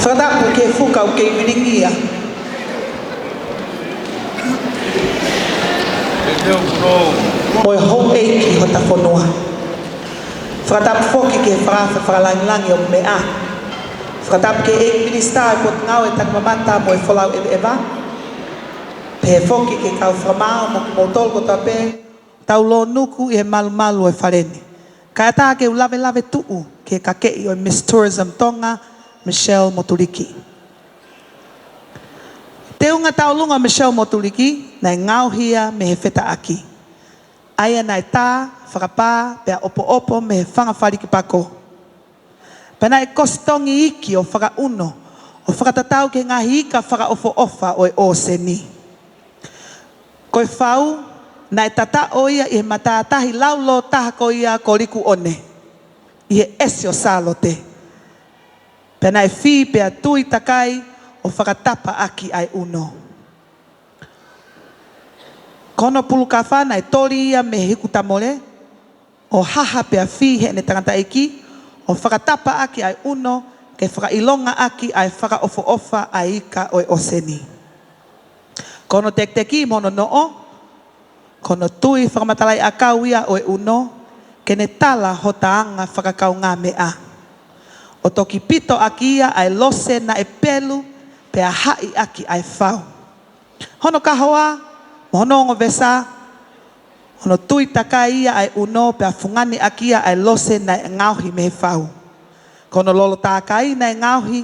Fradapo ke fuka o ke miningia. Moi ho eiki ho ta whanua. Fradapo foki ke wharalangilangi o mea. Fradapo ke eiki minister ko ngau e takmamanta moi whalau eva. Pe foki ke kau whamao mo ki motol ko tape. Tau lo nuku e malu e whareni. Kaya tā ke ulave tuu ke kakei o Miss Tourism Tonga, Michelle Moturiki. Te unga taulunga Michelle Moturiki, nai ngauhia me he wheta aki. Aia nai tā, whakapā, pea opo me he whangawhariki pako. Pena e kostongi iki o whakauno, o whakatatau ke ngahi ika whakaofo-ofa o e o seni. Koe whau, nai tata o ia i he matātahi laulo taha ko ia ko riku one. I he ese o salo te. Pena e whi pea tui takai o whakatapa aki ai uno. Kono puluka whana e tori ia me hiku tamore. O haha pea whi he ne tangata iki. O whakatapa aki ai uno. Ke whakailonga aki ai whakaofo-ofa ai ika o e oseni. Kono tek-teki mono noo. Kono tui whakamatalai a kau ia o e uno. Ke ne tala ho taanga whakakau ngā mea. O toki pito aki ia ai lose na e pelu. Pea hai aki ai whau. Hono kahoa, mono vesa. Hono tui taka ia ai uno. Pea fungani aki ia ai lose na e ngauhi me he whau. Kono lolo tākai na e ngauhi.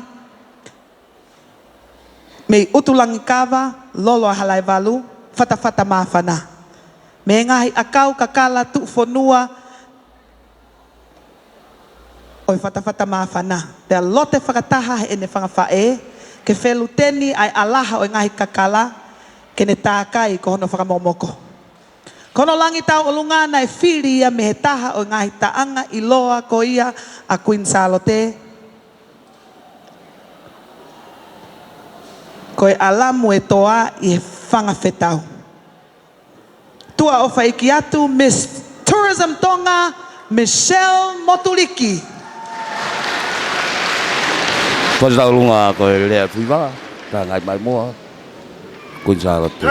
Me utulangi kawa, lolo halai walu, whata mawhana. Me ngahi akau kakala tu whanua. Oi whata mawhana. Pea lote whakataha he ene whangawhae. Ke whelu teni ai alaha o ngahi kakala. Ke ne tākai ko hono whakamomoko. Kono langi tau olunga na e whiri ia me he taha o ngahi taanga i loa ko ia a Queen Salote. Ko e alamu e toa i he whangawhetau. Tua o whaiki atu Miss Tourism Tonga, Michelle Moturiki. Ko sa lunga ko le fuiva ta ngai mai mo Queen Salote.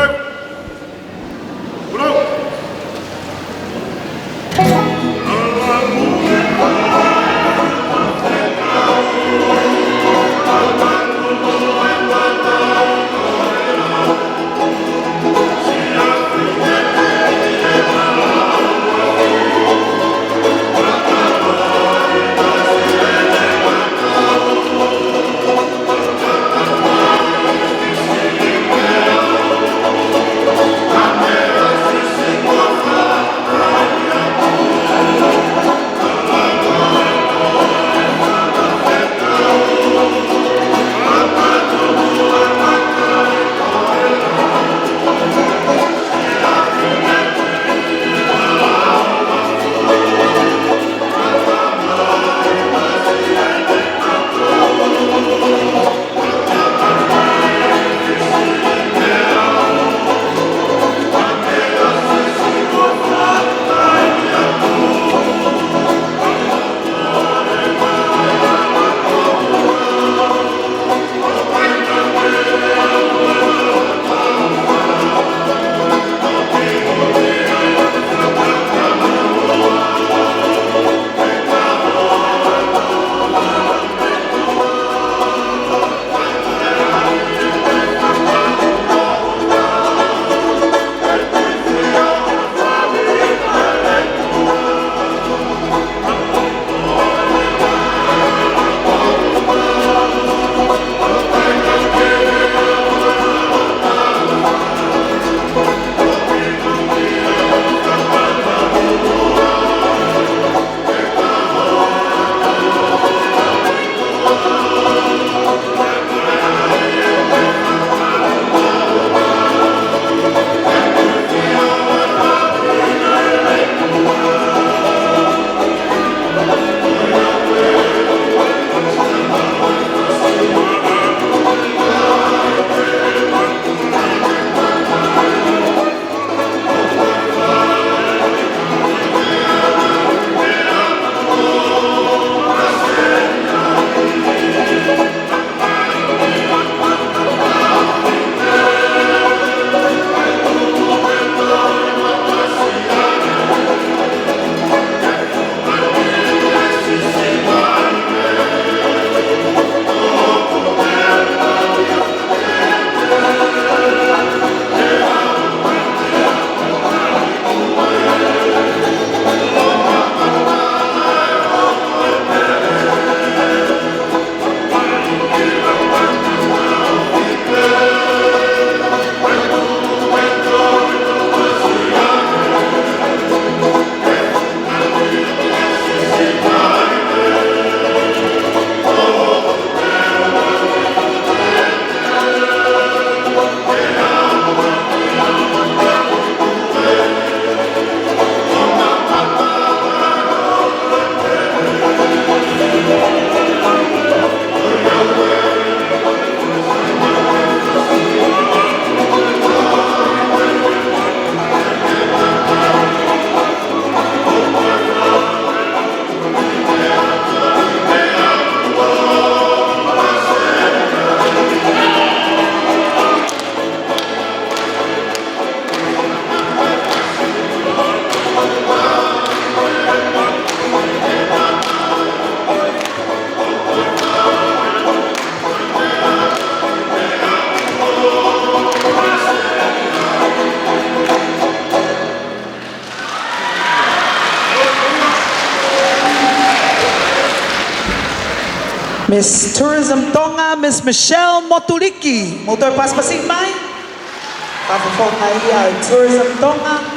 Miss Tourism Tonga, Miss Michelle Moturiki. Motor pas pasig mai. Papa-phone na iya, Tourism Tonga.